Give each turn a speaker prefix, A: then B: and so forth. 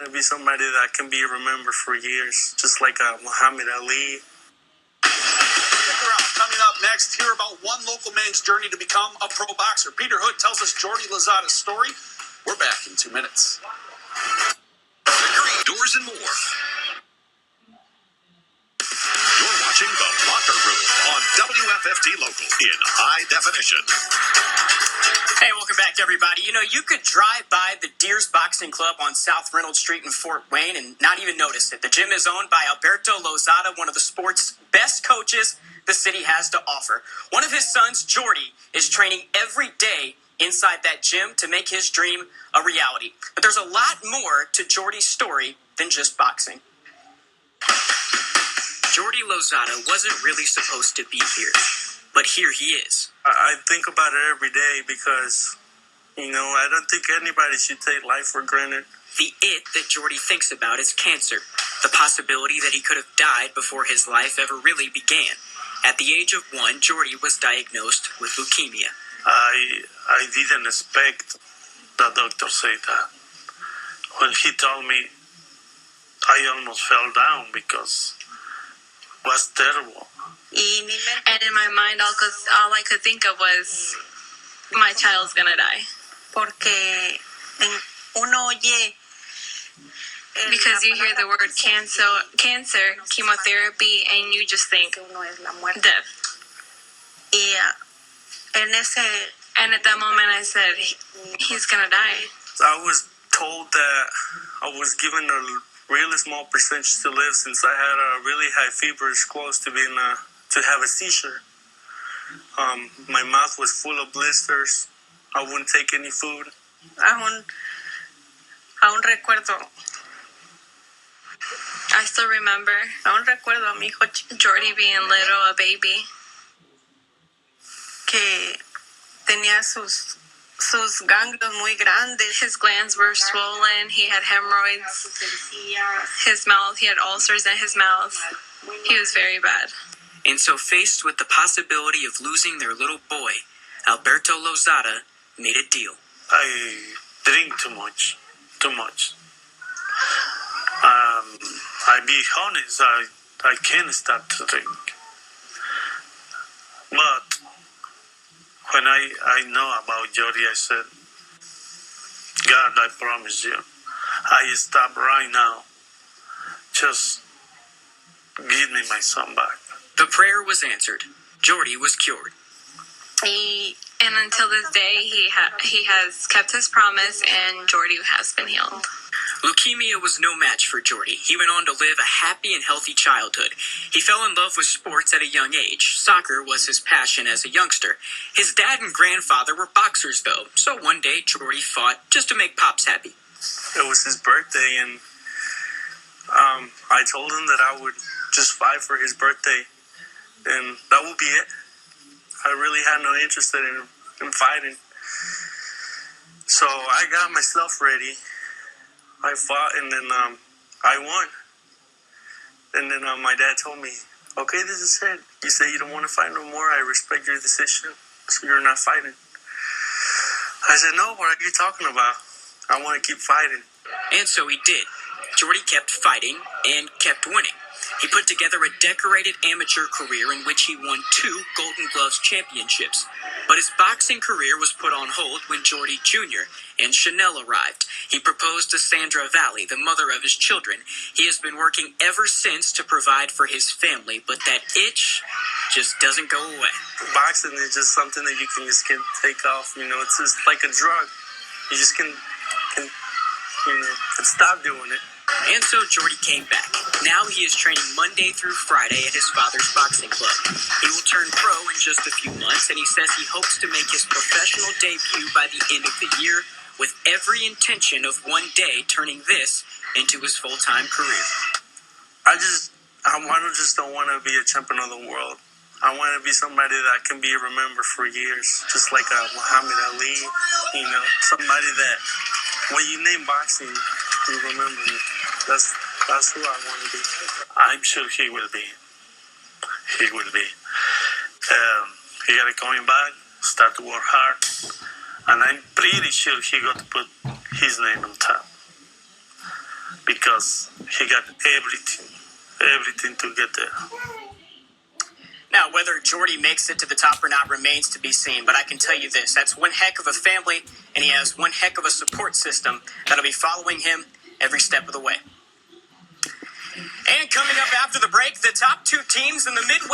A: Be somebody that can be remembered for years, just like Muhammad Ali.
B: Stick around. Coming up next, hear about one local man's journey to become a pro boxer. Peter Hood tells us Jordy Lozada's story. We're back in 2 minutes.
C: Doors and more. You're watching The Locker Room on WFFT Local in high definition.
D: Hey, welcome back, everybody. You know, you could drive by the Deers Boxing Club on South Reynolds Street in Fort Wayne and not even notice it. The gym is owned by Alberto Lozada, one of the sport's best coaches the city has to offer. One of his sons, Jordy, is training every day inside that gym to make his dream a reality. But there's a lot more to Jordy's story than just boxing. Jordy Lozada wasn't really supposed to be here, but here he is.
A: I think about it every day because, I don't think anybody should take life for granted.
D: The it that Jordy thinks about is cancer, the possibility that he could have died before his life ever really began. At the age of 1, Jordy was diagnosed with leukemia.
A: I didn't expect the doctor say that. When he told me, I almost fell down because it was terrible.
E: And in my mind, all I could think of was, my child's gonna die. Because you hear the word cancer, chemotherapy, and you just think death. And at that moment, I said, he's gonna die.
A: I was told that I was given a really small percentage to live since I had a really high fever. It's close to being to have a seizure. My mouth was full of blisters. I wouldn't take any food.
E: Aún recuerdo. I still remember. Aún recuerdo a mi hijo Jordy being little, a baby. Que tenía sus ganglios muy grandes. His glands were swollen. He had hemorrhoids. His mouth, he had ulcers in his mouth. He was very bad.
D: And so, faced with the possibility of losing their little boy, Alberto Lozada made a deal.
A: I drink too much. I be honest, I can't start to drink. But when I know about Jordy, I said, God, I promise you, I stop right now. Just give me my son back.
D: The prayer was answered. Jordy was cured.
E: And until this day, he has kept his promise, and Jordy has been healed.
D: Leukemia was no match for Jordy. He went on to live a happy and healthy childhood. He fell in love with sports at a young age. Soccer was his passion as a youngster. His dad and grandfather were boxers, though, so one day Jordy fought just to make Pops happy.
A: It was his birthday, and I told him that I would just fight for his birthday, and that would be it. I really had no interest in fighting. So I got myself ready. I fought, and then I won. And then my dad told me, okay, this is it. You say you don't want to fight no more. I respect your decision, so you're not fighting. I said, no, what are you talking about? I want to keep fighting.
D: And so he did. Jordy kept fighting and kept winning. He put together a decorated amateur career in which he won 2 Golden Gloves championships. But his boxing career was put on hold when Jordy Jr. and Chanel arrived. He proposed to Sandra Valley, the mother of his children. He has been working ever since to provide for his family, but that itch just doesn't go away.
A: Boxing is just something that you can take off. It's just like a drug. You just can stop doing it.
D: And so Jordy came back. Now he is training Monday through Friday at his father's boxing club. He will turn pro in just a few months, and he says he hopes to make his professional debut by the end of the year, with every intention of one day turning this into his full-time career.
A: I don't want to be a champion of the world. I want to be somebody that can be remembered for years, just like Muhammad Ali. Somebody that when you name boxing, you remember me. That's who I want to be. I'm sure he will be. He will be. He got to coming back, start to work hard, and I'm pretty sure he got to put his name on top. because he got everything to get there.
D: Now, whether Jordy makes it to the top or not remains to be seen, but I can tell you this, that's one heck of a family, and he has one heck of a support system that'll be following him every step of the way. And coming up after the break, the top two teams in the Midwest.